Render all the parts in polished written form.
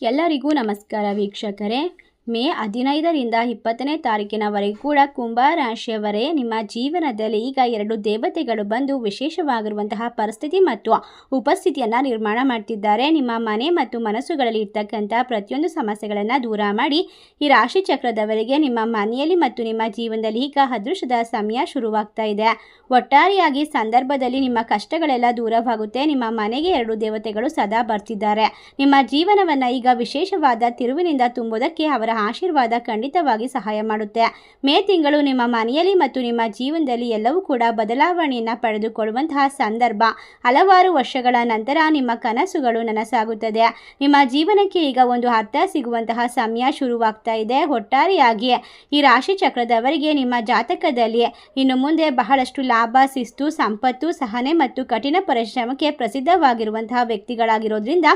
ಎಲ್ಲರಿಗೂ ನಮಸ್ಕಾರ ವೀಕ್ಷಕರೇ. ಮೇ 15ರಿಂದ 20ನೇ ತಾರೀಕಿನವರೆಗೂ ಕೂಡ ಕುಂಭ ರಾಶಿಯವರೇ ನಿಮ್ಮ ಜೀವನದಲ್ಲಿ ಈಗ 2 ದೇವತೆಗಳು ಬಂದು ವಿಶೇಷವಾಗಿರುವಂತಹ ಪರಿಸ್ಥಿತಿ ಮತ್ತು ಉಪಸ್ಥಿತಿಯನ್ನು ನಿರ್ಮಾಣ ಮಾಡ್ತಿದ್ದಾರೆ. ನಿಮ್ಮ ಮನೆ ಮತ್ತು ಮನಸ್ಸುಗಳಲ್ಲಿ ಇರ್ತಕ್ಕಂಥ ಪ್ರತಿಯೊಂದು ಸಮಸ್ಯೆಗಳನ್ನು ದೂರ ಮಾಡಿ ಈ ರಾಶಿ ಚಕ್ರದವರಿಗೆ ನಿಮ್ಮ ಮನೆಯಲ್ಲಿ ಮತ್ತು ನಿಮ್ಮ ಜೀವನದಲ್ಲಿ ಈಗ ಅದೃಷ್ಟದ ಸಮಯ ಶುರುವಾಗ್ತಾ ಇದೆ. ಒಟ್ಟಾರೆಯಾಗಿ ಸಂದರ್ಭದಲ್ಲಿ ನಿಮ್ಮ ಕಷ್ಟಗಳೆಲ್ಲ ದೂರವಾಗುತ್ತೆ. ನಿಮ್ಮ ಮನೆಗೆ 2 ದೇವತೆಗಳು ಸದಾ ಬರ್ತಿದ್ದಾರೆ. ನಿಮ್ಮ ಜೀವನವನ್ನು ಈಗ ವಿಶೇಷವಾದ ತಿರುವಿನಿಂದ ತುಂಬುವುದಕ್ಕೆ ಅವರ ಆಶೀರ್ವಾದ ಖಂಡಿತವಾಗಿ ಸಹಾಯ ಮಾಡುತ್ತೆ. ಮೇ ತಿಂಗಳು ನಿಮ್ಮ ಮನೆಯಲ್ಲಿ ಮತ್ತು ನಿಮ್ಮ ಜೀವನದಲ್ಲಿ ಎಲ್ಲವೂ ಕೂಡ ಬದಲಾವಣೆಯನ್ನು ಪಡೆದುಕೊಳ್ಳುವಂತಹ ಸಂದರ್ಭ. ಹಲವಾರು ವರ್ಷಗಳ ನಂತರ ನಿಮ್ಮ ಕನಸುಗಳು ನನಸಾಗುತ್ತದೆ. ನಿಮ್ಮ ಜೀವನಕ್ಕೆ ಈಗ ಒಂದು ಅರ್ಥ ಸಿಗುವಂತಹ ಸಮಯ ಶುರುವಾಗ್ತಾ ಇದೆ. ಒಟ್ಟಾರೆಯಾಗಿ ಈ ರಾಶಿ ಚಕ್ರದವರಿಗೆ ನಿಮ್ಮ ಜಾತಕದಲ್ಲಿ ಇನ್ನು ಮುಂದೆ ಬಹಳಷ್ಟು ಲಾಭ, ಶಿಸ್ತು, ಸಂಪತ್ತು, ಸಹನೆ ಮತ್ತು ಕಠಿಣ ಪರಿಶ್ರಮಕ್ಕೆ ಪ್ರಸಿದ್ಧವಾಗಿರುವಂತಹ ವ್ಯಕ್ತಿಗಳಾಗಿರೋದ್ರಿಂದ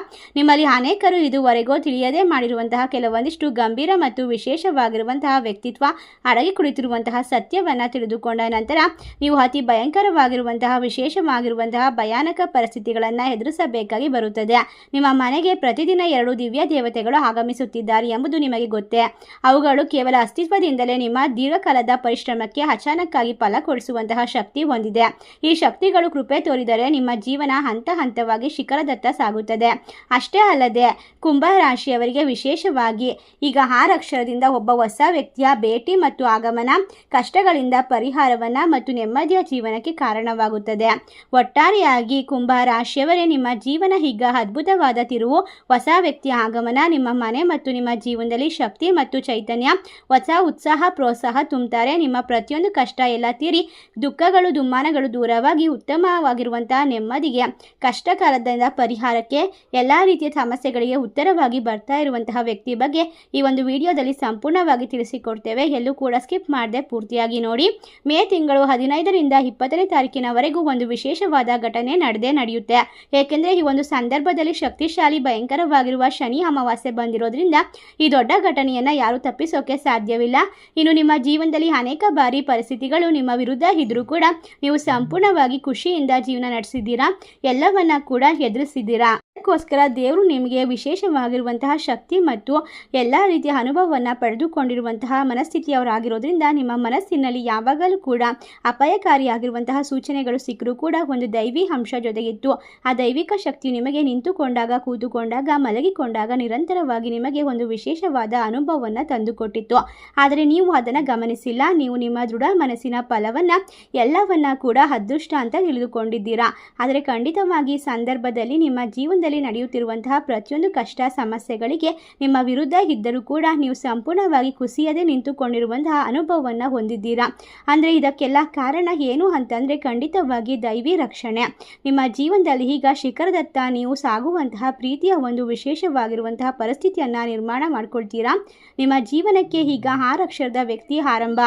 ನಿಮ್ಮಲ್ಲಿ ಅನೇಕರು ಇದುವರೆಗೂ ತಿಳಿಯದೇ ಮಾಡಿರುವಂತಹ ಕೆಲವೊಂದಿಷ್ಟು ಗಂಭೀರ ಮತ್ತು ವಿಶೇಷವಾಗಿರುವಂತಹ ವ್ಯಕ್ತಿತ್ವ ಅಡಗಿ ಕುಳಿತಿರುವಂತಹ ಸತ್ಯವನ್ನು ತಿಳಿದುಕೊಂಡ ನಂತರ ನೀವು ಅತಿ ಭಯಂಕರವಾಗಿರುವಂತಹ ವಿಶೇಷವಾಗಿರುವಂತಹ ಭಯಾನಕ ಪರಿಸ್ಥಿತಿಗಳನ್ನು ಎದುರಿಸಬೇಕಾಗಿ ಬರುತ್ತದೆ. ನಿಮ್ಮ ಮನೆಗೆ ಪ್ರತಿದಿನ 2 ದಿವ್ಯ ದೇವತೆಗಳು ಆಗಮಿಸುತ್ತಿದ್ದಾರೆ ಎಂಬುದು ನಿಮಗೆ ಗೊತ್ತೇ. ಅವುಗಳು ಕೇವಲ ಅಸ್ತಿತ್ವದಿಂದಲೇ ನಿಮ್ಮ ದೀರ್ಘಕಾಲದ ಪರಿಶ್ರಮಕ್ಕೆ ಅಚಾನಕ್ಕಾಗಿ ಫಲ ಕೊಡಿಸುವಂತಹ ಶಕ್ತಿ ಹೊಂದಿದೆ. ಈ ಶಕ್ತಿಗಳು ಕೃಪೆ ತೋರಿದರೆ ನಿಮ್ಮ ಜೀವನ ಹಂತ ಹಂತವಾಗಿ ಶಿಖರದತ್ತ ಸಾಗುತ್ತದೆ. ಅಷ್ಟೇ ಅಲ್ಲದೆ ಕುಂಭ ರಾಶಿಯವರಿಗೆ ವಿಶೇಷವಾಗಿ ಈಗ 6 ಅಕ್ಷರದಿಂದ ಒಬ್ಬ ಹೊಸ ವ್ಯಕ್ತಿಯ ಭೇಟಿ ಮತ್ತು ಆಗಮನ ಕಷ್ಟಗಳಿಂದ ಪರಿಹಾರವನ್ನು ಮತ್ತು ನೆಮ್ಮದಿಯ ಜೀವನಕ್ಕೆ ಕಾರಣವಾಗುತ್ತದೆ. ಒಟ್ಟಾರೆಯಾಗಿ ಕುಂಭ ರಾಶಿಯವರೇ ನಿಮ್ಮ ಜೀವನ ಈಗ ಅದ್ಭುತವಾದ ತಿರುವು. ಹೊಸ ವ್ಯಕ್ತಿಯ ಆಗಮನ ನಿಮ್ಮ ಮನೆ ಮತ್ತು ನಿಮ್ಮ ಜೀವನದಲ್ಲಿ ಶಕ್ತಿ ಮತ್ತು ಚೈತನ್ಯ, ಹೊಸ ಉತ್ಸಾಹ, ಪ್ರೋತ್ಸಾಹ ತುಂಬುತ್ತಾರೆ. ನಿಮ್ಮ ಪ್ರತಿಯೊಂದು ಕಷ್ಟ ಎಲ್ಲ ತೀರಿ ದುಃಖಗಳು, ದುಮ್ಮಾನಗಳು ದೂರವಾಗಿ ಉತ್ತಮವಾಗಿರುವಂತಹ ನೆಮ್ಮದಿಗೆ, ಕಷ್ಟಕಾಲದಿಂದ ಪರಿಹಾರಕ್ಕೆ, ಎಲ್ಲ ರೀತಿಯ ಸಮಸ್ಯೆಗಳಿಗೆ ಉತ್ತರವಾಗಿ ಬರ್ತಾ ಇರುವಂತಹ ವ್ಯಕ್ತಿ ಬಗ್ಗೆ ಈ ಒಂದು ವಿಡಿಯೋದಲ್ಲಿ ಸಂಪೂರ್ಣವಾಗಿ ತಿಳಿಸಿಕೊಡ್ತೇವೆ. ಎಲ್ಲೂ ಕೂಡ ಸ್ಕಿಪ್ ಮಾಡದೆ ಪೂರ್ತಿಯಾಗಿ ನೋಡಿ. ಮೇ ತಿಂಗಳು 15ರಿಂದ 20ನೇ ತಾರೀಕಿನವರೆಗೂ ಒಂದು ವಿಶೇಷವಾದ ಘಟನೆ ನಡೆಯುತ್ತೆ. ಏಕೆಂದರೆ ಈ ಒಂದು ಸಂದರ್ಭದಲ್ಲಿ ಶಕ್ತಿಶಾಲಿ ಭಯಂಕರವಾಗಿರುವ ಶನಿ ಅಮಾವಾಸ್ಯೆ ಬಂದಿರೋದ್ರಿಂದ ಈ ದೊಡ್ಡ ಘಟನೆಯನ್ನು ಯಾರು ತಪ್ಪಿಸೋಕೆ ಸಾಧ್ಯವಿಲ್ಲ. ಇನ್ನು ನಿಮ್ಮ ಜೀವನದಲ್ಲಿ ಅನೇಕ ಬಾರಿ ಪರಿಸ್ಥಿತಿಗಳು ನಿಮ್ಮ ವಿರುದ್ಧ ಇದ್ರೂ ಕೂಡ ನೀವು ಸಂಪೂರ್ಣವಾಗಿ ಖುಷಿಯಿಂದ ಜೀವನ ನಡೆಸಿದ್ದೀರಾ, ಎಲ್ಲವನ್ನ ಕೂಡ ಎದುರಿಸಿದ್ದೀರಾ. ಅದಕ್ಕೋಸ್ಕರ ದೇವರು ನಿಮಗೆ ವಿಶೇಷವಾಗಿರುವಂತಹ ಶಕ್ತಿ ಮತ್ತು ಎಲ್ಲ ರೀತಿಯ ಅನುಭವವನ್ನು ಪಡೆದುಕೊಂಡಿರುವಂತಹ ಮನಸ್ಥಿತಿಯವರಾಗಿರೋದ್ರಿಂದ ನಿಮ್ಮ ಮನಸ್ಸಿನಲ್ಲಿ ಯಾವಾಗಲೂ ಕೂಡ ಅಪಾಯಕಾರಿಯಾಗಿರುವಂತಹ ಸೂಚನೆಗಳು ಸಿಕ್ಕರೂ ಕೂಡ ಒಂದು ದೈವಿ ಅಂಶ ಜೊತೆಗಿತ್ತು. ಆ ದೈವಿಕ ಶಕ್ತಿಯು ನಿಮಗೆ ನಿಂತುಕೊಂಡಾಗ, ಕೂತುಕೊಂಡಾಗ, ಮಲಗಿಕೊಂಡಾಗ ನಿರಂತರವಾಗಿ ನಿಮಗೆ ಒಂದು ವಿಶೇಷವಾದ ಅನುಭವವನ್ನು ತಂದುಕೊಟ್ಟಿತ್ತು. ಆದರೆ ನೀವು ಅದನ್ನು ಗಮನಿಸಿಲ್ಲ. ನೀವು ನಿಮ್ಮ ದೃಢ ಮನಸ್ಸಿನ ಫಲವನ್ನು ಎಲ್ಲವನ್ನ ಕೂಡ ಅದೃಷ್ಟ ಅಂತ ತಿಳಿದುಕೊಂಡಿದ್ದೀರಾ. ಆದರೆ ಖಂಡಿತವಾಗಿ ಸಂದರ್ಭದಲ್ಲಿ ನಿಮ್ಮ ಜೀವನದಲ್ಲಿ ನಡೆಯುತ್ತಿರುವಂತಹ ಪ್ರತಿಯೊಂದು ಕಷ್ಟ ಸಮಸ್ಯೆಗಳಿಗೆ ನಿಮ್ಮ ವಿರುದ್ಧ ಇದ್ದರೂ ಕೂಡ ನೀವು ಸಂಪೂರ್ಣವಾಗಿ ಕುಸಿಯದೆ ನಿಂತುಕೊಂಡಿರುವಂತಹ ಅನುಭವವನ್ನು ಹೊಂದಿದ್ದೀರಾ. ಅಂದರೆ ಇದಕ್ಕೆಲ್ಲ ಕಾರಣ ಏನು ಅಂತಂದರೆ ಖಂಡಿತವಾಗಿ ದೈವಿ ರಕ್ಷಣೆ. ನಿಮ್ಮ ಜೀವನದಲ್ಲಿ ಈಗ ಶಿಖರದತ್ತ ನೀವು ಸಾಗುವಂತಹ ಪ್ರೀತಿಯ ಒಂದು ವಿಶೇಷವಾಗಿರುವಂತಹ ಪರಿಸ್ಥಿತಿಯನ್ನು ನಿರ್ಮಾಣ ಮಾಡ್ಕೊಳ್ತೀರಾ. ನಿಮ್ಮ ಜೀವನಕ್ಕೆ ಈಗ 6 ಅಕ್ಷರದ ವ್ಯಕ್ತಿ ಆರಂಭ.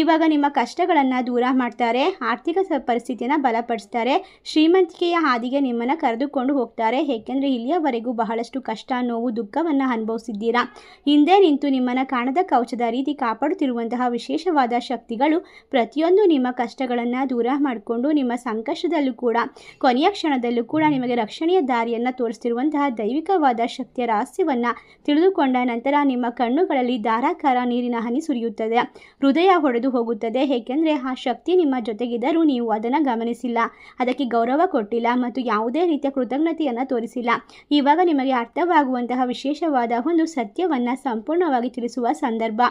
ಇವಾಗ ನಿಮ್ಮ ಕಷ್ಟಗಳನ್ನು ದೂರ ಮಾಡ್ತಾರೆ, ಆರ್ಥಿಕ ಪರಿಸ್ಥಿತಿಯನ್ನು ಬಲಪಡಿಸ್ತಾರೆ, ಶ್ರೀಮಂತಿಕೆಯ ಹಾದಿಗೆ ನಿಮ್ಮನ್ನು ಕರೆದುಕೊಂಡು ಹೋಗ್ತಾರೆ. ಏಕೆಂದರೆ ಇಲ್ಲಿಯವರೆಗೂ ಬಹಳಷ್ಟು ಕಷ್ಟ, ನೋವು, ದುಃಖವನ್ನು ಅನುಭವಿಸಿದ್ದೀರಾ. ಹಿಂದೆ ನಿಂತು ನಿಮ್ಮನ್ನು ಕಾಣದ ಕವಚದ ರೀತಿ ಕಾಪಾಡುತ್ತಿರುವಂತಹ ವಿಶೇಷವಾದ ಶಕ್ತಿಗಳು ಪ್ರತಿಯೊಂದು ನಿಮ್ಮ ಕಷ್ಟಗಳನ್ನು ದೂರ ಮಾಡಿಕೊಂಡು ನಿಮ್ಮ ಸಂಕಷ್ಟದಲ್ಲೂ ಕೂಡ ಕೊನೆಯ ಕ್ಷಣದಲ್ಲೂ ಕೂಡ ನಿಮಗೆ ರಕ್ಷಣೆಯ ದಾರಿಯನ್ನು ತೋರಿಸ್ತಿರುವಂತಹ ದೈವಿಕವಾದ ಶಕ್ತಿಯ ರಹಸ್ಯವನ್ನು ತಿಳಿದುಕೊಂಡ ನಂತರ ನಿಮ್ಮ ಕಣ್ಣುಗಳಲ್ಲಿ ಧಾರಾಕಾರ ನೀರಿನ ಹನಿ ಸುರಿಯುತ್ತದೆ, ಹೃದಯ ಹೊಡೆದು ಹೋಗುತ್ತದೆ. ಏಕೆಂದರೆ ಆ ಶಕ್ತಿ ನಿಮ್ಮ ಜೊತೆಗಿದ್ದರೂ ನೀವು ಅದನ್ನು ಗಮನಿಸಿಲ್ಲ, ಅದಕ್ಕೆ ಗೌರವ ಕೊಟ್ಟಿಲ್ಲ ಮತ್ತು ಯಾವುದೇ ರೀತಿಯ ಕೃತಜ್ಞತೆಯನ್ನು ತೋರಿಸಿಲ್ಲ. ಇವಾಗ ನಿಮಗೆ ಅರ್ಥವಾಗುವಂತಹ ವಿಶೇಷವಾದ ಒಂದು ಸತ್ಯವನ್ನು ಸಂಪೂರ್ಣವಾಗಿ ತಿಳಿಸುವ ಸಂದರ್ಭ.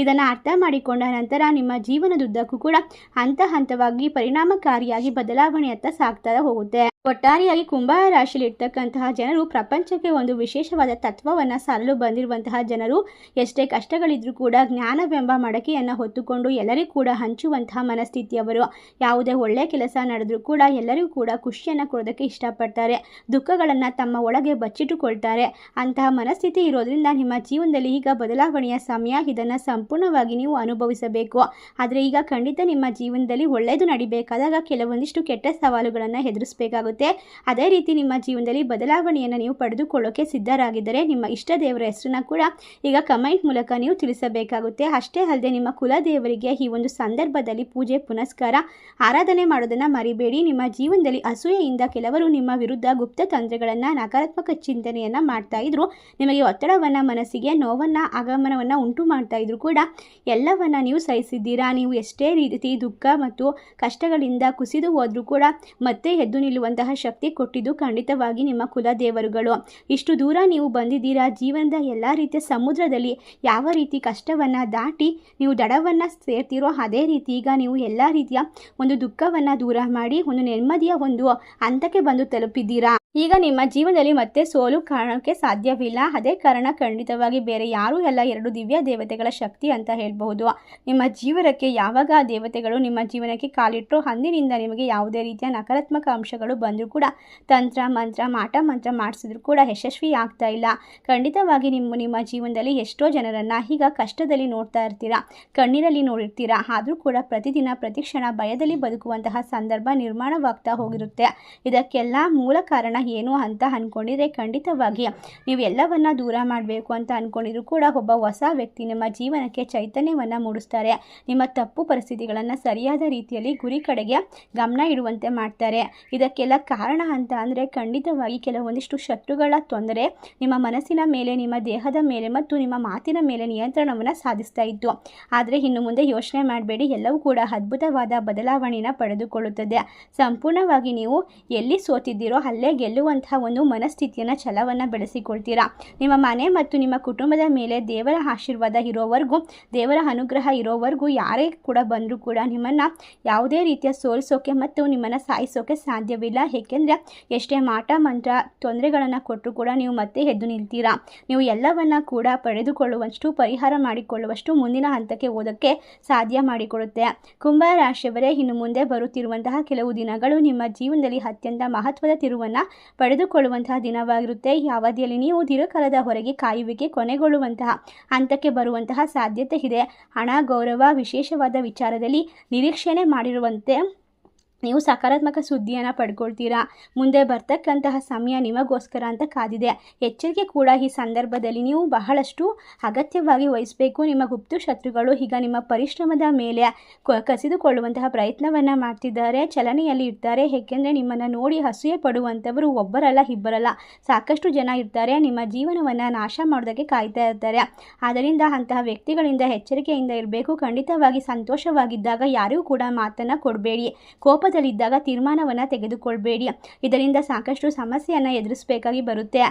ಇದನ್ನು ಅರ್ಥ ಮಾಡಿಕೊಂಡ ನಂತರ ನಿಮ್ಮ ಜೀವನದುದ್ದಕ್ಕೂ ಕೂಡ ಹಂತ ಹಂತವಾಗಿ ಪರಿಣಾಮಕಾರಿಯಾಗಿ ಬದಲಾವಣೆಯತ್ತ ಸಾಗ್ತಾ ಹೋಗುತ್ತೆ. ಒಟ್ಟಾರೆಯಾಗಿ ಕುಂಭ ರಾಶಿಯಲ್ಲಿ ಇರ್ತಕ್ಕಂತಹ ಜನರು ಪ್ರಪಂಚಕ್ಕೆ ಒಂದು ವಿಶೇಷವಾದ ತತ್ವವನ್ನು ಸಾರಲು ಬಂದಿರುವಂತಹ ಜನರು. ಎಷ್ಟೇ ಕಷ್ಟಗಳಿದ್ರೂ ಕೂಡ ಜ್ಞಾನವೆಂಬ ಮಡಕೆಯನ್ನು ಹೊತ್ತುಕೊಂಡು ಎಲ್ಲರಿಗೂ ಕೂಡ ಹಂಚುವಂತಹ ಮನಸ್ಥಿತಿಯವರು. ಯಾವುದೇ ಒಳ್ಳೆಯ ಕೆಲಸ ನಡೆದರೂ ಕೂಡ ಎಲ್ಲರಿಗೂ ಕೂಡ ಖುಷಿಯನ್ನು ಕೊಡೋದಕ್ಕೆ ಇಷ್ಟಪಡ್ತಾರೆ, ದುಃಖಗಳನ್ನು ತಮ್ಮ ಒಳಗೆ ಬಚ್ಚಿಟ್ಟುಕೊಳ್ತಾರೆ. ಅಂತಹ ಮನಸ್ಥಿತಿ ಇರೋದ್ರಿಂದ ನಿಮ್ಮ ಜೀವನದಲ್ಲಿ ಈಗ ಬದಲಾವಣೆಯ ಸಮಯ. ಇದನ್ನು ಸಂಪೂರ್ಣವಾಗಿ ನೀವು ಅನುಭವಿಸಬೇಕು. ಆದರೆ ಈಗ ಖಂಡಿತ ನಿಮ್ಮ ಜೀವನದಲ್ಲಿ ಒಳ್ಳೆಯದು ನಡಿಬೇಕಾದಾಗ ಕೆಲವೊಂದಿಷ್ಟು ಕೆಟ್ಟ ಸವಾಲುಗಳನ್ನು ಎದುರಿಸಬೇಕಾಗುತ್ತೆ. ಆಗುತ್ತೆ. ಅದೇ ರೀತಿ ನಿಮ್ಮ ಜೀವನದಲ್ಲಿ ಬದಲಾವಣೆಯನ್ನು ನೀವು ಪಡೆದುಕೊಳ್ಳೋಕೆ ಸಿದ್ಧರಾಗಿದ್ದರೆ ನಿಮ್ಮ ಇಷ್ಟ ದೇವರ ಹೆಸರನ್ನ ಕೂಡ ಈಗ ಕಮೆಂಟ್ ಮೂಲಕ ನೀವು ತಿಳಿಸಬೇಕಾಗುತ್ತೆ. ಅಷ್ಟೇ ಅಲ್ಲದೆ ನಿಮ್ಮ ಕುಲದೇವರಿಗೆ ಈ ಒಂದು ಸಂದರ್ಭದಲ್ಲಿ ಪೂಜೆ ಪುನಸ್ಕಾರ ಆರಾಧನೆ ಮಾಡೋದನ್ನು ಮರಿಬೇಡಿ. ನಿಮ್ಮ ಜೀವನದಲ್ಲಿ ಅಸೂಯೆಯಿಂದ ಕೆಲವರು ನಿಮ್ಮ ವಿರುದ್ಧ ಗುಪ್ತ ತಂತ್ರಗಳನ್ನು ನಕಾರಾತ್ಮಕ ಚಿಂತನೆಯನ್ನು ಮಾಡ್ತಾ ಇದ್ರು, ನಿಮಗೆ ಒತ್ತಡವನ್ನು ಮನಸ್ಸಿಗೆ ನೋವನ್ನು ಆಗಮನವನ್ನು ಉಂಟು ಮಾಡ್ತಾ ಇದ್ರು ಕೂಡ ಎಲ್ಲವನ್ನ ನೀವು ಸಹಿಸಿದ್ದೀರಾ. ನೀವು ಎಷ್ಟೇ ರೀತಿ ದುಃಖ ಮತ್ತು ಕಷ್ಟಗಳಿಂದ ಕುಸಿದು ಹೋದ್ರೂ ಕೂಡ ಮತ್ತೆ ಎದ್ದು ನಿಲ್ಲುವಂತಹ ಶಕ್ತಿ ಕೊಟ್ಟಿದ್ದು ಖಂಡಿತವಾಗಿ ನಿಮ್ಮ ಕುಲದೇವರುಗಳು. ಇಷ್ಟು ದೂರ ನೀವು ಬಂದಿದ್ದೀರಾ. ಜೀವನದ ಎಲ್ಲ ರೀತಿಯ ಸಮುದ್ರದಲ್ಲಿ ಯಾವ ರೀತಿ ಕಷ್ಟವನ್ನು ದಾಟಿ ನೀವು ದಡವನ್ನು ಸೇರ್ತೀರೋ ಅದೇ ರೀತಿ ಈಗ ನೀವು ಎಲ್ಲ ರೀತಿಯ ಒಂದು ದುಃಖವನ್ನು ದೂರ ಮಾಡಿ ಒಂದು ನೆಮ್ಮದಿಯ ಒಂದು ಹಂತಕ್ಕೆ ಬಂದು ತಲುಪಿದ್ದೀರಾ. ಈಗ ನಿಮ್ಮ ಜೀವನದಲ್ಲಿ ಮತ್ತೆ ಸೋಲು ಕಾರಣಕ್ಕೆ ಸಾಧ್ಯವಿಲ್ಲ. ಅದೇ ಕಾರಣ ಖಂಡಿತವಾಗಿ ಬೇರೆ ಯಾರೂ ಎಲ್ಲ 2 ದಿವ್ಯ ದೇವತೆಗಳ ಶಕ್ತಿ ಅಂತ ಹೇಳ್ಬಹುದು. ನಿಮ್ಮ ಜೀವನಕ್ಕೆ ಯಾವಾಗ ಆ ದೇವತೆಗಳು ನಿಮ್ಮ ಜೀವನಕ್ಕೆ ಕಾಲಿಟ್ಟರು ಅಂದಿನಿಂದ ನಿಮಗೆ ಯಾವುದೇ ರೀತಿಯ ನಕಾರಾತ್ಮಕ ಅಂಶಗಳು ಬಂದರೂ ಕೂಡ ತಂತ್ರ ಮಂತ್ರ ಮಾಟ ಮಂತ್ರ ಮಾಡಿಸಿದ್ರು ಕೂಡ ಯಶಸ್ವಿ ಆಗ್ತಾ ಇಲ್ಲ. ಖಂಡಿತವಾಗಿ ನಿಮ್ಮ ಜೀವನದಲ್ಲಿ ಎಷ್ಟೋ ಜನರನ್ನು ಈಗ ಕಷ್ಟದಲ್ಲಿ ನೋಡ್ತಾ ಇರ್ತೀರಾ, ಕಣ್ಣೀರಲ್ಲಿ ನೋಡಿರ್ತೀರಾ. ಆದರೂ ಕೂಡ ಪ್ರತಿದಿನ ಪ್ರತಿಕ್ಷಣ ಭಯದಲ್ಲಿ ಬದುಕುವಂತಹ ಸಂದರ್ಭ ನಿರ್ಮಾಣವಾಗ್ತಾ ಹೋಗಿರುತ್ತೆ. ಇದಕ್ಕೆಲ್ಲ ಮೂಲ ಕಾರಣ ಏನು ಅಂತ ಅಂದ್ಕೊಂಡಿದ್ರೆ ಖಂಡಿತವಾಗಿ ನೀವು ಎಲ್ಲವನ್ನ ದೂರ ಮಾಡಬೇಕು ಅಂತ ಅಂದ್ಕೊಂಡಿದ್ರು ಕೂಡ ಒಬ್ಬ ಹೊಸ ವ್ಯಕ್ತಿ ನಿಮ್ಮ ಜೀವನಕ್ಕೆ ಚೈತನ್ಯವನ್ನು ಮೂಡಿಸ್ತಾರೆ. ನಿಮ್ಮ ತಪ್ಪು ಪರಿಸ್ಥಿತಿಗಳನ್ನು ಸರಿಯಾದ ರೀತಿಯಲ್ಲಿ ಗುರಿ ಕಡೆಗೆ ಗಮನ ಇಡುವಂತೆ ಮಾಡ್ತಾರೆ. ಇದಕ್ಕೆಲ್ಲ ಕಾರಣ ಅಂತ ಅಂದರೆ ಖಂಡಿತವಾಗಿ ಕೆಲವೊಂದಿಷ್ಟು ಶತ್ರುಗಳ ತೊಂದರೆ ನಿಮ್ಮ ಮನಸ್ಸಿನ ಮೇಲೆ, ನಿಮ್ಮ ದೇಹದ ಮೇಲೆ ಮತ್ತು ನಿಮ್ಮ ಮಾತಿನ ಮೇಲೆ ನಿಯಂತ್ರಣವನ್ನು ಸಾಧಿಸ್ತಾ ಇತ್ತು. ಆದರೆ ಇನ್ನು ಮುಂದೆ ಯೋಚನೆ ಮಾಡಬೇಡಿ, ಎಲ್ಲವೂ ಕೂಡ ಅದ್ಭುತವಾದ ಬದಲಾವಣೆಯನ್ನು ಪಡೆದುಕೊಳ್ಳುತ್ತದೆ. ಸಂಪೂರ್ಣವಾಗಿ ನೀವು ಎಲ್ಲಿ ಸೋತಿದ್ದೀರೋ ಅಲ್ಲೇ ಗೆಲ್ಲುವಂತಹ ಒಂದು ಮನಸ್ಥಿತಿಯನ್ನು ಛಲವನ್ನು ಬೆಳೆಸಿಕೊಳ್ತೀರಾ. ನಿಮ್ಮ ಮನೆ ಮತ್ತು ನಿಮ್ಮ ಕುಟುಂಬದ ಮೇಲೆ ದೇವರ ಆಶೀರ್ವಾದ ಇರೋವರೆಗೂ, ದೇವರ ಅನುಗ್ರಹ ಇರೋವರೆಗೂ ಯಾರೇ ಕೂಡ ಬಂದರೂ ಕೂಡ ನಿಮ್ಮನ್ನು ಯಾವುದೇ ರೀತಿಯ ಸೋಲಿಸೋಕೆ ಮತ್ತು ನಿಮ್ಮನ್ನು ಸಾಯಿಸೋಕೆ ಸಾಧ್ಯವಿಲ್ಲ. ಏಕೆಂದರೆ ಎಷ್ಟೇ ಮಾಟ ಮಂತ್ರ ತೊಂದರೆಗಳನ್ನು ಕೊಟ್ಟರು ಕೂಡ ನೀವು ಮತ್ತೆ ಎದ್ದು ನಿಲ್ತೀರಾ. ನೀವು ಎಲ್ಲವನ್ನ ಕೂಡ ಪಡೆದುಕೊಳ್ಳುವಷ್ಟು, ಪರಿಹಾರ ಮಾಡಿಕೊಳ್ಳುವಷ್ಟು ಮುಂದಿನ ಹಂತಕ್ಕೆ ಓದೋಕ್ಕೆ ಸಾಧ್ಯ ಮಾಡಿಕೊಡುತ್ತೆ. ಕುಂಭ ರಾಶಿಯವರೇ, ಇನ್ನು ಮುಂದೆ ಬರುತ್ತಿರುವಂತಹ ಕೆಲವು ದಿನಗಳು ನಿಮ್ಮ ಜೀವನದಲ್ಲಿ ಅತ್ಯಂತ ಮಹತ್ವದ ತಿರುವನ್ನು ಪಡೆದುಕೊಳ್ಳುವಂತಹ ದಿನವಾಗಿರುತ್ತೆ. ಈ ಅವಧಿಯಲ್ಲಿ ನೀವು ದೀರ್ಘಕಾಲದ ಹೊರಗೆ ಕಾಯುವಿಕೆ ಕೊನೆಗೊಳ್ಳುವಂತಹ ಹಂತಕ್ಕೆ ಬರುವಂತಹ ಸಾಧ್ಯತೆ ಇದೆ. ಹಣ, ಗೌರವ, ವಿಶೇಷವಾದ ವಿಚಾರದಲ್ಲಿ ನಿರೀಕ್ಷಣೆ ಮಾಡಿರುವಂತೆ ನೀವು ಸಕಾರಾತ್ಮಕ ಸುದ್ದಿಯನ್ನು ಪಡ್ಕೊಳ್ತೀರಾ. ಮುಂದೆ ಬರ್ತಕ್ಕಂತಹ ಸಮಯ ನಿಮಗೋಸ್ಕರ ಅಂತ ಕಾದಿದೆ. ಎಚ್ಚರಿಕೆ ಕೂಡ ಈ ಸಂದರ್ಭದಲ್ಲಿ ನೀವು ಬಹಳಷ್ಟು ಅಗತ್ಯವಾಗಿ ವಹಿಸಬೇಕು. ನಿಮ್ಮ ಗುಪ್ತ ಶತ್ರುಗಳು ಈಗ ನಿಮ್ಮ ಪರಿಶ್ರಮದ ಮೇಲೆ ಕಸಿದುಕೊಳ್ಳುವಂತಹ ಪ್ರಯತ್ನವನ್ನು ಮಾಡ್ತಿದ್ದಾರೆ, ಚಲನೆಯಲ್ಲಿ ಇರ್ತಾರೆ. ಏಕೆಂದರೆ ನಿಮ್ಮನ್ನು ನೋಡಿ ಅಸೂಯೆ ಪಡುವಂಥವರು ಒಬ್ಬರಲ್ಲ ಇಬ್ಬರಲ್ಲ ಸಾಕಷ್ಟು ಜನ ಇರ್ತಾರೆ. ನಿಮ್ಮ ಜೀವನವನ್ನು ನಾಶ ಮಾಡೋದಕ್ಕೆ ಕಾಯ್ತಾ ಇರ್ತಾರೆ. ಆದ್ದರಿಂದ ಅಂತಹ ವ್ಯಕ್ತಿಗಳಿಂದ ಎಚ್ಚರಿಕೆಯಿಂದ ಇರಬೇಕು. ಖಂಡಿತವಾಗಿ ಸಂತೋಷವಾಗಿದ್ದಾಗ ಯಾರಿಗೂ ಕೂಡ ಮಾತನ್ನು ಕೊಡಬೇಡಿ. ಕೋಪದಲ್ಲಿದ್ದಾಗ ತೀರ್ಮಾನವನ್ನು ತೆಗೆದುಕೊಳ್ಬೇಡಿ. ಇದರಿಂದ ಸಾಕಷ್ಟು ಸಮಸ್ಯೆಯನ್ನು ಎದುರಿಸಬೇಕಾಗಿ ಬರುತ್ತೆ.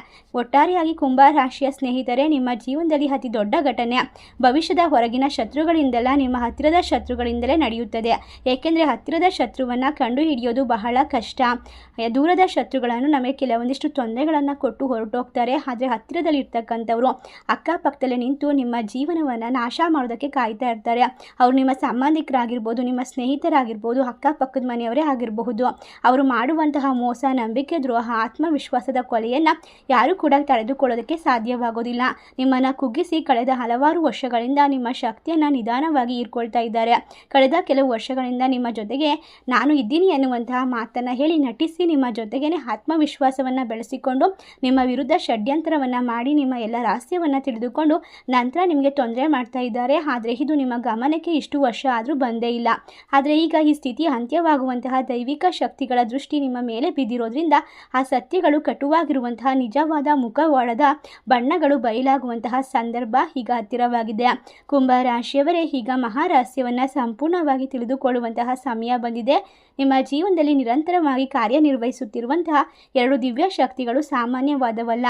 ಒಟ್ಟಾರೆಯಾಗಿ ಕುಂಭ ರಾಶಿಯ ಸ್ನೇಹಿತರೆ, ನಿಮ್ಮ ಜೀವನದಲ್ಲಿ ಅತಿ ದೊಡ್ಡ ಘಟನೆ ಭವಿಷ್ಯದ ಹೊರಗಿನ ಶತ್ರುಗಳಿಂದಲ್ಲ, ನಿಮ್ಮ ಹತ್ತಿರದ ಶತ್ರುಗಳಿಂದಲೇ ನಡೆಯುತ್ತದೆ. ಏಕೆಂದರೆ ಹತ್ತಿರದ ಶತ್ರುವನ್ನು ಕಂಡು ಹಿಡಿಯೋದು ಬಹಳ ಕಷ್ಟ. ದೂರದ ಶತ್ರುಗಳನ್ನು ನಮಗೆ ಕೆಲವೊಂದಿಷ್ಟು ತೊಂದರೆಗಳನ್ನು ಕೊಟ್ಟು ಹೊರಟೋಗ್ತಾರೆ. ಆದರೆ ಹತ್ತಿರದಲ್ಲಿ ಇರ್ತಕ್ಕಂಥವ್ರು ಅಕ್ಕಪಕ್ಕದಲ್ಲೇ ನಿಂತು ನಿಮ್ಮ ಜೀವನವನ್ನು ನಾಶ ಮಾಡೋದಕ್ಕೆ ಕಾಯ್ತಾ ಇರ್ತಾರೆ. ಅವರು ನಿಮ್ಮ ಸಂಬಂಧಿಕರಾಗಿರ್ಬೋದು, ನಿಮ್ಮ ಸ್ನೇಹಿತರಾಗಿರ್ಬೋದು, ಅಕ್ಕಪಕ್ಕದ ಮನೆಯವರೇ ಆಗಿರಬಹುದು. ಅವರು ಮಾಡುವಂತಹ ಮೋಸ, ನಂಬಿಕೆ ದ್ರೋಹ, ಆತ್ಮವಿಶ್ವಾಸದ ಕೊಲೆಯನ್ನು ಯಾರೂ ಕೂಡ ತಡೆದುಕೊಳ್ಳೋದಕ್ಕೆ ಸಾಧ್ಯವಾಗೋದಿಲ್ಲ. ನಿಮ್ಮನ್ನು ಕುಗ್ಗಿಸಿ ಕಳೆದ ಹಲವಾರು ವರ್ಷಗಳಿಂದ ನಿಮ್ಮ ಶಕ್ತಿಯನ್ನು ನಿಧಾನವಾಗಿ ಹೀರ್ಕೊಳ್ತಾ ಇದ್ದಾರೆ. ಕಳೆದ ಕೆಲವು ವರ್ಷಗಳಿಂದ ನಿಮ್ಮ ಜೊತೆಗೆ ನಾನು ಇದ್ದೀನಿ ಎನ್ನುವಂತಹ ಮಾತನ್ನು ಹೇಳಿ ನಟಿಸಿ ನಿಮ್ಮ ಜೊತೆಗೇನೆ ಆತ್ಮವಿಶ್ವಾಸವನ್ನು ಬೆಳೆಸಿಕೊಂಡು ನಿಮ್ಮ ವಿರುದ್ಧ ಷಡ್ಯಂತ್ರವನ್ನು ಮಾಡಿ ನಿಮ್ಮ ಎಲ್ಲ ರಹಸ್ಯವನ್ನು ತಿಳಿದುಕೊಂಡು ನಂತರ ನಿಮಗೆ ತೊಂದರೆ ಮಾಡ್ತಾ ಇದ್ದಾರೆ. ಆದರೆ ಇದು ನಿಮ್ಮ ಗಮನಕ್ಕೆ ಇಷ್ಟು ವರ್ಷ ಆದರೂ ಬಂದೇ ಇಲ್ಲ. ಆದರೆ ಈಗ ಈ ಸ್ಥಿತಿ ಅಂತ್ಯವಾಗುವಂತಹ ದೈವಿಕ ಶಕ್ತಿಗಳ ದೃಷ್ಟಿ ನಿಮ್ಮ ಮೇಲೆ ಬಿದ್ದಿರೋದ್ರಿಂದ ಆ ಸತ್ಯಗಳು ಕಟುವಾಗಿರುವಂತಹ ನಿಜವಾದ ಮುಖವಾಡದ ಬಣ್ಣಗಳು ಬಯಲಾಗುವಂತಹ ಸಂದರ್ಭ ಈಗ ಹತ್ತಿರವಾಗಿದೆ. ಕುಂಭ ರಾಶಿಯವರೇ, ಈಗ ಮಹಾರಹಸ್ಯವನ್ನು ಸಂಪೂರ್ಣವಾಗಿ ತಿಳಿದುಕೊಳ್ಳುವಂತಹ ಸಮಯ ಬಂದಿದೆ. ನಿಮ್ಮ ಜೀವನದಲ್ಲಿ ನಿರಂತರವಾಗಿ ಕಾರ್ಯನಿರ್ವಹಿಸುತ್ತಿರುವಂತಹ 2 ದಿವ್ಯ ಶಕ್ತಿಗಳು ಸಾಮಾನ್ಯವಾದವಲ್ಲ.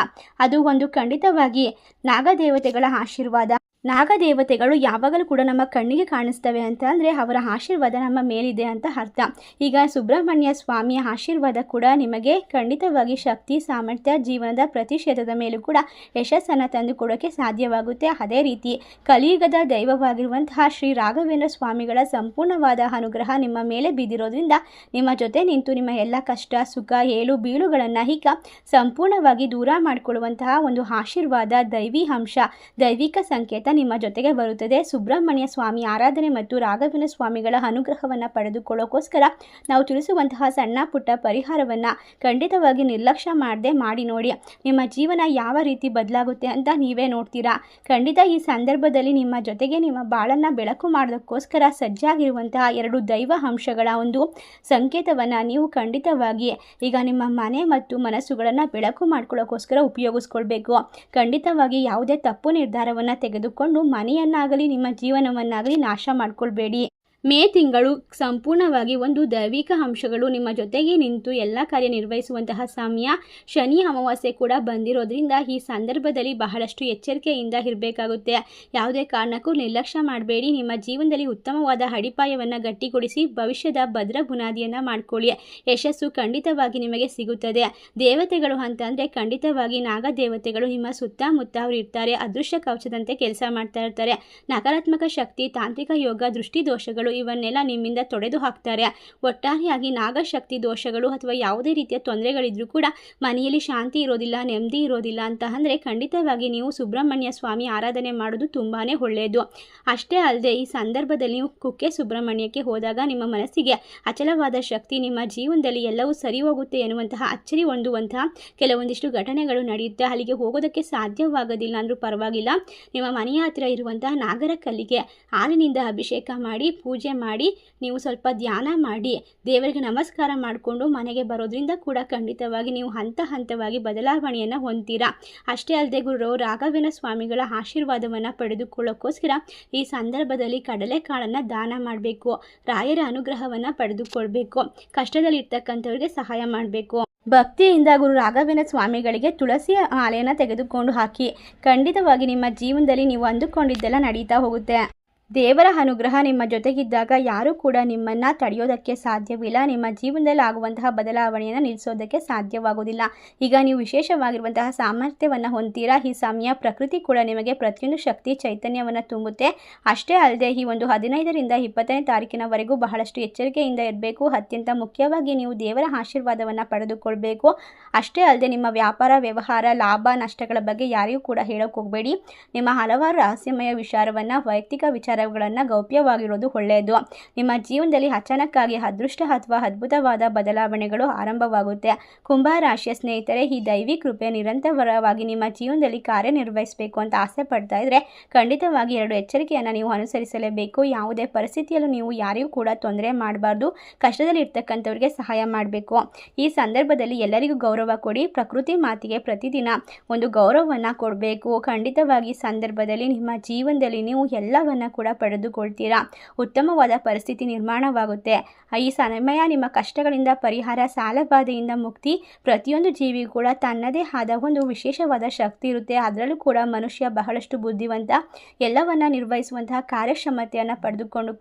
ಅದು ಒಂದು ಖಂಡಿತವಾಗಿ ನಾಗದೇವತೆಗಳ ಆಶೀರ್ವಾದ. ನಾಗದೇವತೆಗಳು ಯಾವಾಗಲೂ ಕೂಡ ನಮ್ಮ ಕಣ್ಣಿಗೆ ಕಾಣಿಸ್ತವೆ ಅಂತ ಅಂದರೆ ಅವರ ಆಶೀರ್ವಾದ ನಮ್ಮ ಮೇಲಿದೆ ಅಂತ ಅರ್ಥ. ಈಗ ಸುಬ್ರಹ್ಮಣ್ಯ ಸ್ವಾಮಿಯ ಆಶೀರ್ವಾದ ಕೂಡ ನಿಮಗೆ ಖಂಡಿತವಾಗಿ ಶಕ್ತಿ, ಸಾಮರ್ಥ್ಯ, ಜೀವನದ ಪ್ರತಿ ಕ್ಷೇತ್ರದ ಮೇಲೂ ಕೂಡ ಯಶಸ್ಸನ್ನು ತಂದುಕೊಡೋಕ್ಕೆ ಸಾಧ್ಯವಾಗುತ್ತೆ. ಅದೇ ರೀತಿ ಕಲಿಯುಗದ ದೈವವಾಗಿರುವಂತಹ ಶ್ರೀ ರಾಘವೇಂದ್ರ ಸ್ವಾಮಿಗಳ ಸಂಪೂರ್ಣವಾದ ಅನುಗ್ರಹ ನಿಮ್ಮ ಮೇಲೆ ಬಿದ್ದಿರೋದ್ರಿಂದ ನಿಮ್ಮ ಜೊತೆ ನಿಂತು ನಿಮ್ಮ ಎಲ್ಲ ಕಷ್ಟ, ಸುಖ, ಏಳು ಬೀಳುಗಳನ್ನು ಈಗ ಸಂಪೂರ್ಣವಾಗಿ ದೂರ ಮಾಡಿಕೊಳ್ಳುವಂತಹ ಒಂದು ಆಶೀರ್ವಾದ, ದೈವಿ ಅಂಶ, ದೈವಿಕ ಸಂಕೇತ ಸಮೇತ ನಿಮ್ಮ ಜೊತೆಗೆ ಬರುತ್ತದೆ. ಸುಬ್ರಹ್ಮಣ್ಯ ಸ್ವಾಮಿ ಆರಾಧನೆ ಮತ್ತು ರಾಘವೇಂದ್ರ ಸ್ವಾಮಿಗಳ ಅನುಗ್ರಹವನ್ನು ಪಡೆದುಕೊಳ್ಳೋಕ್ಕೋಸ್ಕರ ನಾವು ತಿಳಿಸುವಂತಹ ಸಣ್ಣ ಪುಟ್ಟ ಪರಿಹಾರವನ್ನು ಖಂಡಿತವಾಗಿ ನಿರ್ಲಕ್ಷ್ಯ ಮಾಡದೆ ಮಾಡಿ ನೋಡಿ. ನಿಮ್ಮ ಜೀವನ ಯಾವ ರೀತಿ ಬದಲಾಗುತ್ತೆ ಅಂತ ನೀವೇ ನೋಡ್ತೀರಾ. ಖಂಡಿತ ಈ ಸಂದರ್ಭದಲ್ಲಿ ನಿಮ್ಮ ಜೊತೆಗೆ ನಿಮ್ಮ ಬಾಳನ್ನು ಬೆಳಕು ಮಾಡೋದಕ್ಕೋಸ್ಕರ ಸಜ್ಜಾಗಿರುವಂತಹ 2 ದೈವ ಅಂಶಗಳ ಒಂದು ಸಂಕೇತವನ್ನು ನೀವು ಖಂಡಿತವಾಗಿ ಈಗ ನಿಮ್ಮ ಮನೆ ಮತ್ತು ಮನಸ್ಸುಗಳನ್ನು ಬೆಳಕು ಮಾಡ್ಕೊಳ್ಳೋಕ್ಕೋಸ್ಕರ ಉಪಯೋಗಿಸ್ಕೊಳ್ಬೇಕು. ಖಂಡಿತವಾಗಿ ಯಾವುದೇ ತಪ್ಪು ನಿರ್ಧಾರವನ್ನು ತೆಗೆದುಕೊಂಡು ಮನೆಯನ್ನಾಗಲಿ ನಿಮ್ಮ ಜೀವನವನ್ನಾಗಲಿ ನಾಶ ಮಾಡ್ಕೊಳ್ಬೇಡಿ. ಮೇ ತಿಂಗಳು ಸಂಪೂರ್ಣವಾಗಿ ಒಂದು ದೈವಿಕ ಅಂಶಗಳು ನಿಮ್ಮ ಜೊತೆಗೆ ನಿಂತು ಎಲ್ಲ ಕಾರ್ಯನಿರ್ವಹಿಸುವಂತಹ ಸಮಯ. ಶನಿ ಅಮಾವಾಸ್ಯೆ ಕೂಡ ಬಂದಿರೋದ್ರಿಂದ ಈ ಸಂದರ್ಭದಲ್ಲಿ ಬಹಳಷ್ಟು ಎಚ್ಚರಿಕೆಯಿಂದ ಇರಬೇಕಾಗುತ್ತೆ. ಯಾವುದೇ ಕಾರಣಕ್ಕೂ ನಿರ್ಲಕ್ಷ್ಯ ಮಾಡಬೇಡಿ. ನಿಮ್ಮ ಜೀವನದಲ್ಲಿ ಉತ್ತಮವಾದ ಅಡಿಪಾಯವನ್ನು ಗಟ್ಟಿಗೊಳಿಸಿ ಭವಿಷ್ಯದ ಭದ್ರ ಬುನಾದಿಯನ್ನು ಮಾಡ್ಕೊಳ್ಳಿ. ಯಶಸ್ಸು ಖಂಡಿತವಾಗಿ ನಿಮಗೆ ಸಿಗುತ್ತದೆ. ದೇವತೆಗಳು ಅಂತಂದರೆ ಖಂಡಿತವಾಗಿ ನಾಗ ದೇವತೆಗಳು ನಿಮ್ಮ ಸುತ್ತಮುತ್ತ ಅವರು ಇರ್ತಾರೆ. ಅದೃಶ್ಯ ಕವಚದಂತೆ ಕೆಲಸ ಮಾಡ್ತಾ ಇರ್ತಾರೆ. ನಕಾರಾತ್ಮಕ ಶಕ್ತಿ, ತಾಂತ್ರಿಕ ಯೋಗ, ದೃಷ್ಟಿ ದೋಷಗಳು ಇವನ್ನೆಲ್ಲ ನಿಮ್ಮಿಂದ ತೊಡೆದು ಹಾಕ್ತಾರೆ. ಒಟ್ಟಾರೆಯಾಗಿ ನಾಗಶಕ್ತಿ ದೋಷಗಳು ಅಥವಾ ಯಾವುದೇ ರೀತಿಯ ತೊಂದರೆಗಳಿದ್ರೂ ಕೂಡ ಮನೆಯಲ್ಲಿ ಶಾಂತಿ ಇರೋದಿಲ್ಲ, ನೆಮ್ಮದಿ ಇರೋದಿಲ್ಲ ಅಂತ ಅಂದರೆ ಖಂಡಿತವಾಗಿ ನೀವು ಸುಬ್ರಹ್ಮಣ್ಯ ಸ್ವಾಮಿ ಆರಾಧನೆ ಮಾಡೋದು ತುಂಬಾ ಒಳ್ಳೆಯದು. ಅಷ್ಟೇ ಅಲ್ಲದೆ ಈ ಸಂದರ್ಭದಲ್ಲಿ ನೀವು ಕುಕ್ಕೆ ಸುಬ್ರಹ್ಮಣ್ಯಕ್ಕೆ ಹೋದಾಗ ನಿಮ್ಮ ಮನಸ್ಸಿಗೆ ಅಚಲವಾದ ಶಕ್ತಿ, ನಿಮ್ಮ ಜೀವನದಲ್ಲಿ ಎಲ್ಲವೂ ಸರಿ ಹೋಗುತ್ತೆ ಎನ್ನುವಂತಹ ಅಚ್ಚರಿ ಹೊಂದುವಂತಹ ಕೆಲವೊಂದಿಷ್ಟು ಘಟನೆಗಳು ನಡೆಯುತ್ತೆ. ಅಲ್ಲಿಗೆ ಹೋಗೋದಕ್ಕೆ ಸಾಧ್ಯವಾಗೋದಿಲ್ಲ ಅಂದರೂ ಪರವಾಗಿಲ್ಲ. ನಿಮ್ಮ ಮನೆಯ ಹತ್ತಿರ ಇರುವಂತಹ ನಾಗರ ಕಲ್ಲಿಗೆ ಹಾಲಿನಿಂದ ಅಭಿಷೇಕ ಮಾಡಿ ಪೂಜೆ ಮಾಡಿ ನೀವು ಸ್ವಲ್ಪ ಧ್ಯಾನ ಮಾಡಿ ದೇವರಿಗೆ ನಮಸ್ಕಾರ ಮಾಡಿಕೊಂಡು ಮನೆಗೆ ಬರೋದ್ರಿಂದ ಕೂಡ ಖಂಡಿತವಾಗಿ ನೀವು ಹಂತ ಹಂತವಾಗಿ ಬದಲಾವಣೆಯನ್ನು ಹೊಂದ್ತೀರಾ. ಅಷ್ಟೇ ಅಲ್ಲದೆ ಗುರು ರಾಘವೇಂದ್ರ ಸ್ವಾಮಿಗಳ ಆಶೀರ್ವಾದವನ್ನು ಪಡೆದುಕೊಳ್ಳೋಕ್ಕೋಸ್ಕರ ಈ ಸಂದರ್ಭದಲ್ಲಿ ಕಡಲೆಕಾಳನ್ನು ದಾನ ಮಾಡಬೇಕು. ರಾಯರ ಅನುಗ್ರಹವನ್ನು ಪಡೆದುಕೊಳ್ಬೇಕು. ಕಷ್ಟದಲ್ಲಿರ್ತಕ್ಕಂಥವ್ರಿಗೆ ಸಹಾಯ ಮಾಡಬೇಕು. ಭಕ್ತಿಯಿಂದ ಗುರು ರಾಘವೇಂದ್ರ ಸ್ವಾಮಿಗಳಿಗೆ ತುಳಸಿ ಮಾಲೆಯನ್ನು ತೆಗೆದುಕೊಂಡು ಹಾಕಿ. ಖಂಡಿತವಾಗಿ ನಿಮ್ಮ ಜೀವನದಲ್ಲಿ ನೀವು ಅಂದುಕೊಂಡಿದ್ದೆಲ್ಲ ನಡೀತಾ ಹೋಗುತ್ತೆ. ದೇವರ ಅನುಗ್ರಹ ನಿಮ್ಮ ಜೊತೆಗಿದ್ದಾಗ ಯಾರೂ ಕೂಡ ನಿಮ್ಮನ್ನು ತಡೆಯೋದಕ್ಕೆ ಸಾಧ್ಯವಿಲ್ಲ. ನಿಮ್ಮ ಜೀವನದಲ್ಲಿ ಆಗುವಂತಹ ಬದಲಾವಣೆಯನ್ನು ನಿಲ್ಲಿಸೋದಕ್ಕೆ ಸಾಧ್ಯವಾಗುವುದಿಲ್ಲ. ಈಗ ನೀವು ವಿಶೇಷವಾಗಿರುವಂತಹ ಸಾಮರ್ಥ್ಯವನ್ನು ಹೊಂದ್ತೀರಾ. ಈ ಸಮಯ ಪ್ರಕೃತಿ ಕೂಡ ನಿಮಗೆ ಪ್ರತಿಯೊಂದು ಶಕ್ತಿ ಚೈತನ್ಯವನ್ನು ತುಂಬುತ್ತೆ. ಅಷ್ಟೇ ಅಲ್ಲದೆ ಈ ಒಂದು 15ರಿಂದ 20ನೇ ತಾರೀಕಿನವರೆಗೂ ಬಹಳಷ್ಟು ಎಚ್ಚರಿಕೆಯಿಂದ ಇರಬೇಕು. ಅತ್ಯಂತ ಮುಖ್ಯವಾಗಿ ನೀವು ದೇವರ ಆಶೀರ್ವಾದವನ್ನು ಪಡೆದುಕೊಳ್ಬೇಕು. ಅಷ್ಟೇ ಅಲ್ಲದೆ ನಿಮ್ಮ ವ್ಯಾಪಾರ, ವ್ಯವಹಾರ, ಲಾಭ, ನಷ್ಟಗಳ ಬಗ್ಗೆ ಯಾರಿಗೂ ಕೂಡ ಹೇಳೋಕೆ ಹೋಗಬೇಡಿ. ನಿಮ್ಮ ಹಲವಾರು ರಹಸ್ಯಮಯ ವಿಚಾರವನ್ನು, ವೈಯಕ್ತಿಕ ವಿಚಾರಗಳನ್ನು ಗೌಪ್ಯವಾಗಿರೋದು ಒಳ್ಳೆಯದು. ನಿಮ್ಮ ಜೀವನದಲ್ಲಿ ಅಚಾನಕ್ಕಾಗಿ ಅದೃಷ್ಟ ಅಥವಾ ಅದ್ಭುತವಾದ ಬದಲಾವಣೆಗಳು ಆರಂಭವಾಗುತ್ತೆ. ಕುಂಭ ರಾಶಿಯ ಸ್ನೇಹಿತರೆ, ಈ ದೈವಿ ಕೃಪೆ ನಿರಂತರವಾಗಿ ನಿಮ್ಮ ಜೀವನದಲ್ಲಿ ಕಾರ್ಯನಿರ್ವಹಿಸಬೇಕು ಅಂತ ಆಸೆ ಪಡ್ತಾ ಇದ್ರೆ ಖಂಡಿತವಾಗಿ 2 ಎಚ್ಚರಿಕೆಯನ್ನು ನೀವು ಅನುಸರಿಸಲೇಬೇಕು. ಯಾವುದೇ ಪರಿಸ್ಥಿತಿಯಲ್ಲೂ ನೀವು ಯಾರಿಗೂ ಕೂಡ ತೊಂದರೆ ಮಾಡಬಾರ್ದು. ಕಷ್ಟದಲ್ಲಿ ಇರ್ತಕ್ಕಂಥವ್ರಿಗೆ ಸಹಾಯ ಮಾಡಬೇಕು. ಈ ಸಂದರ್ಭದಲ್ಲಿ ಎಲ್ಲರಿಗೂ ಗೌರವ ಕೊಡಿ. ಪ್ರಕೃತಿ ಮಾತಿಗೆ ಪ್ರತಿದಿನ ಒಂದು ಗೌರವವನ್ನು ಕೊಡಬೇಕು. ಖಂಡಿತವಾಗಿ ಸಂದರ್ಭದಲ್ಲಿ ನಿಮ್ಮ ಜೀವನದಲ್ಲಿ ನೀವು ಎಲ್ಲವನ್ನ ಕೂಡ ಪಡೆದುಕೊಳ್ತೀರಾ. ಉತ್ತಮವಾದ ಪರಿಸ್ಥಿತಿ ನಿರ್ಮಾಣವಾಗುತ್ತೆ. ಈ ಸಮಯ ನಿಮ್ಮ ಕಷ್ಟಗಳಿಂದ ಪರಿಹಾರ, ಸಾಲಬಾಧೆಯಿಂದ ಮುಕ್ತಿ. ಪ್ರತಿಯೊಂದು ಜೀವಿಗೂ ಕೂಡ ತನ್ನದೇ ಆದ ಒಂದು ವಿಶೇಷವಾದ ಶಕ್ತಿ ಇರುತ್ತೆ. ಅದರಲ್ಲೂ ಕೂಡ ಮನುಷ್ಯ ಬಹಳಷ್ಟು ಬುದ್ಧಿವಂತ. ಎಲ್ಲವನ್ನ ನಿರ್ವಹಿಸುವಂತಹ ಕಾರ್ಯಕ್ಷಮತೆಯನ್ನು ಪಡೆದುಕೊಂಡು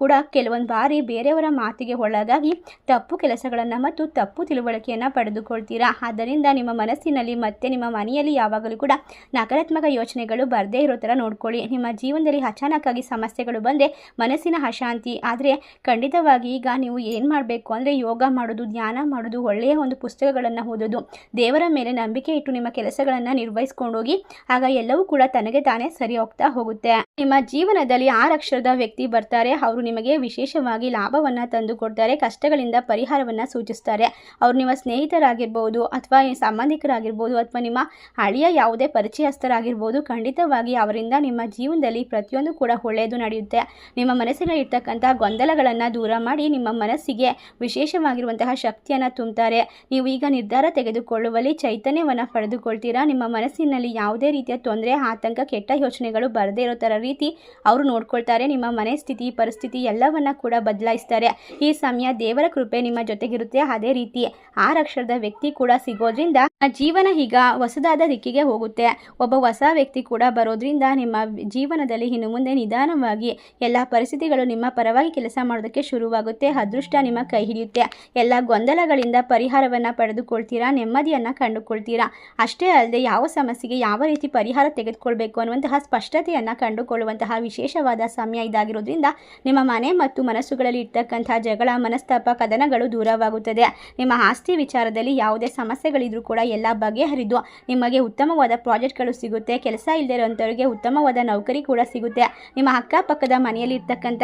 ಕೂಡ ಕೆಲವೊಂದು ಬಾರಿ ಬೇರೆಯವರ ಮಾತಿಗೆ ಒಳಗಾಗಿ ತಪ್ಪು ಕೆಲಸಗಳನ್ನು ಮತ್ತು ತಪ್ಪು ತಿಳುವಳಿಕೆಯನ್ನು ಪಡೆದುಕೊಳ್ತೀರಾ. ಆದ್ದರಿಂದ ನಿಮ್ಮ ಮನಸ್ಸಿನಲ್ಲಿ ಮತ್ತೆ ನಿಮ್ಮ ಮನೆಯಲ್ಲಿ ಯಾವಾಗಲೂ ಕೂಡ ನಕಾರಾತ್ಮಕ ಯೋಚನೆಗಳು ಬರದೇ ಇರೋ ಥರ ನೋಡ್ಕೊಳ್ಳಿ. ನಿಮ್ಮ ಜೀವನದಲ್ಲಿ ಅಚಾನಕ್ಕಾಗಿ ಸಮಸ್ಯೆಗಳು ಬಂದರೆ ಮನಸ್ಸಿನ ಅಶಾಂತಿ ಆದರೆ ಖಂಡಿತವಾಗಿ ಈಗ ನೀವು ಏನು ಮಾಡಬೇಕು ಅಂದರೆ ಯೋಗ ಮಾಡೋದು, ಧ್ಯಾನ ಮಾಡೋದು, ಒಳ್ಳೆಯ ಒಂದು ಪುಸ್ತಕಗಳನ್ನು ಓದೋದು, ದೇವರ ಮೇಲೆ ನಂಬಿಕೆ ಇಟ್ಟು ನಿಮ್ಮ ಕೆಲಸಗಳನ್ನು ನಿರ್ವಹಿಸ್ಕೊಂಡೋಗಿ. ಆಗ ಎಲ್ಲವೂ ಕೂಡ ತನಗೆ ತಾನೇ ಸರಿ ಹೋಗ್ತಾ ಹೋಗುತ್ತೆ. ನಿಮ್ಮ ಜೀವನದಲ್ಲಿ 6 ಅಕ್ಷರದ ವ್ಯಕ್ತಿ ಬರ್ತಾರೆ. ಅವರು ನಿಮಗೆ ವಿಶೇಷವಾಗಿ ಲಾಭವನ್ನು ತಂದು ಕೊಡ್ತಾರೆ. ಕಷ್ಟಗಳಿಂದ ಪರಿಹಾರವನ್ನು ಸೂಚಿಸ್ತಾರೆ. ಅವರು ನಿಮ್ಮ ಸ್ನೇಹಿತರಾಗಿರ್ಬೋದು ಅಥವಾ ಸಂಬಂಧಿಕರಾಗಿರ್ಬೋದು ಅಥವಾ ನಿಮ್ಮ ಹಳೆಯ ಯಾವುದೇ ಪರಿಚಯಸ್ಥರಾಗಿರ್ಬೋದು. ಖಂಡಿತವಾಗಿ ಅವರಿಂದ ನಿಮ್ಮ ಜೀವನದಲ್ಲಿ ಪ್ರತಿಯೊಂದು ಕೂಡ ಒಳ್ಳೆಯದು ನಡೆಯುತ್ತೆ. ನಿಮ್ಮ ಮನಸ್ಸಿನಲ್ಲಿ ಇರ್ತಕ್ಕಂಥ ಗೊಂದಲಗಳನ್ನು ದೂರ ಮಾಡಿ ನಿಮ್ಮ ಮನಸ್ಸಿಗೆ ವಿಶೇಷವಾಗಿರುವಂತಹ ಶಕ್ತಿಯನ್ನು ತುಂಬುತ್ತಾರೆ. ನೀವು ಈಗ ನಿರ್ಧಾರ ತೆಗೆದುಕೊಳ್ಳುವಲ್ಲಿ ಚೈತನ್ಯವನ್ನು ಪಡೆದುಕೊಳ್ತೀರಾ. ನಿಮ್ಮ ಮನಸ್ಸಿನಲ್ಲಿ ಯಾವುದೇ ರೀತಿಯ ತೊಂದರೆ, ಆತಂಕ, ಕೆಟ್ಟ ಯೋಚನೆಗಳು ಬರದೇ ಇರೋ ಥರ ರೀತಿ ಅವರು ನೋಡ್ಕೊಳ್ತಾರೆ. ನಿಮ್ಮ ಮನೆ ಸ್ಥಿತಿ, ಪರಿಸ್ಥಿತಿ ಎಲ್ಲವನ್ನ ಕೂಡ ಬದಲಾಯಿಸ್ತಾರೆ. ಈ ಸಮಯ ದೇವರ ಕೃಪೆ ನಿಮ್ಮ ಜೊತೆಗಿರುತ್ತೆ. ಅದೇ ರೀತಿ 6 ಅಕ್ಷರದ ವ್ಯಕ್ತಿ ಕೂಡ ಸಿಗೋದ್ರಿಂದ ಜೀವನ ಈಗ ಹೊಸದಾದ ದಿಕ್ಕಿಗೆ ಹೋಗುತ್ತೆ. ಒಬ್ಬ ಹೊಸ ವ್ಯಕ್ತಿ ಕೂಡ ಬರೋದ್ರಿಂದ ನಿಮ್ಮ ಜೀವನದಲ್ಲಿ ಇನ್ನು ಮುಂದೆ ನಿಧಾನ ನಿಧಾನವಾಗಿ ಎಲ್ಲ ಪರಿಸ್ಥಿತಿಗಳು ನಿಮ್ಮ ಪರವಾಗಿ ಕೆಲಸ ಮಾಡೋದಕ್ಕೆ ಶುರುವಾಗುತ್ತೆ. ಅದೃಷ್ಟ ನಿಮ್ಮ ಕೈ ಹಿಡಿಯುತ್ತೆ. ಎಲ್ಲ ಗೊಂದಲಗಳಿಂದ ಪರಿಹಾರವನ್ನು ಪಡೆದುಕೊಳ್ತೀರಾ, ನೆಮ್ಮದಿಯನ್ನು ಕಂಡುಕೊಳ್ತೀರಾ. ಅಷ್ಟೇ ಅಲ್ಲದೆ ಯಾವ ಸಮಸ್ಯೆಗೆ ಯಾವ ರೀತಿ ಪರಿಹಾರ ತೆಗೆದುಕೊಳ್ಬೇಕು ಅನ್ನುವಂತಹ ಸ್ಪಷ್ಟತೆಯನ್ನು ಕಂಡುಕೊಳ್ಳುವಂತಹ ವಿಶೇಷವಾದ ಸಮಯ ಇದಾಗಿರೋದ್ರಿಂದ ನಿಮ್ಮ ಮನೆ ಮತ್ತು ಮನಸ್ಸುಗಳಲ್ಲಿ ಇರ್ತಕ್ಕಂಥ ಜಗಳ, ಮನಸ್ತಾಪ, ಕದನಗಳು ದೂರವಾಗುತ್ತದೆ. ನಿಮ್ಮ ಆಸ್ತಿ ವಿಚಾರದಲ್ಲಿ ಯಾವುದೇ ಸಮಸ್ಯೆಗಳಿದ್ರೂ ಕೂಡ ಎಲ್ಲ ಬಗೆಹರಿದು ನಿಮಗೆ ಉತ್ತಮವಾದ ಪ್ರಾಜೆಕ್ಟ್ಗಳು ಸಿಗುತ್ತೆ. ಕೆಲಸ ಇಲ್ಲದೆ ಇರುವಂಥವರಿಗೆ ಉತ್ತಮವಾದ ನೌಕರಿ ಕೂಡ ಸಿಗುತ್ತೆ. ನಿಮ್ಮ ಅಕ್ಕಪಕ್ಕದ ಮನೆಯಲ್ಲಿ ಇರ್ತಕ್ಕಂಥ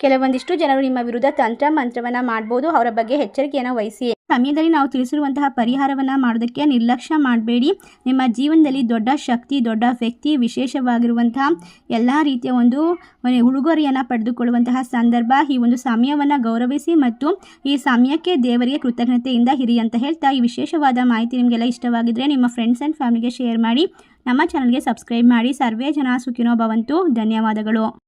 ಕೆಲವೊಂದಿಷ್ಟು ಜನರು ನಿಮ್ಮ ವಿರುದ್ಧ ತಂತ್ರ ಮಂತ್ರವನ್ನು ಮಾಡ್ಬೋದು. ಅವರ ಬಗ್ಗೆ ಎಚ್ಚರಿಕೆಯನ್ನು ವಹಿಸಿ. ಸಮಯದಲ್ಲಿ ನಾವು ತಿಳಿಸಿರುವಂತಹ ಪರಿಹಾರವನ್ನು ಮಾಡೋದಕ್ಕೆ ನಿರ್ಲಕ್ಷ್ಯ ಮಾಡಬೇಡಿ. ನಿಮ್ಮ ಜೀವನದಲ್ಲಿ ದೊಡ್ಡ ಶಕ್ತಿ, ದೊಡ್ಡ ವ್ಯಕ್ತಿ, ವಿಶೇಷವಾಗಿರುವಂತಹ ಎಲ್ಲ ರೀತಿಯ ಒಂದು ಉಡುಗೊರೆಯನ್ನು ಪಡೆದುಕೊಳ್ಳುವಂತಹ ಸಂದರ್ಭ. ಈ ಒಂದು ಸಮಯವನ್ನು ಗೌರವಿಸಿ ಮತ್ತು ಈ ಸಮಯಕ್ಕೆ ದೇವರಿಗೆ ಕೃತಜ್ಞತೆಯಿಂದ ಇರಿ ಅಂತ ಹೇಳ್ತಾ, ಈ ವಿಶೇಷವಾದ ಮಾಹಿತಿ ನಿಮಗೆಲ್ಲ ಇಷ್ಟವಾಗಿದ್ದರೆ ನಿಮ್ಮ ಫ್ರೆಂಡ್ಸ್ ಆ್ಯಂಡ್ ಫ್ಯಾಮಿಲಿಗೆ ಶೇರ್ ಮಾಡಿ. ನಮ್ಮ ಚಾನಲ್ಗೆ ಸಬ್ಸ್ಕ್ರೈಬ್ ಮಾಡಿ. ಸರ್ವೇ ಜನ ಸುಖಿನೋ ಭವಂತು. ಧನ್ಯವಾದಗಳು.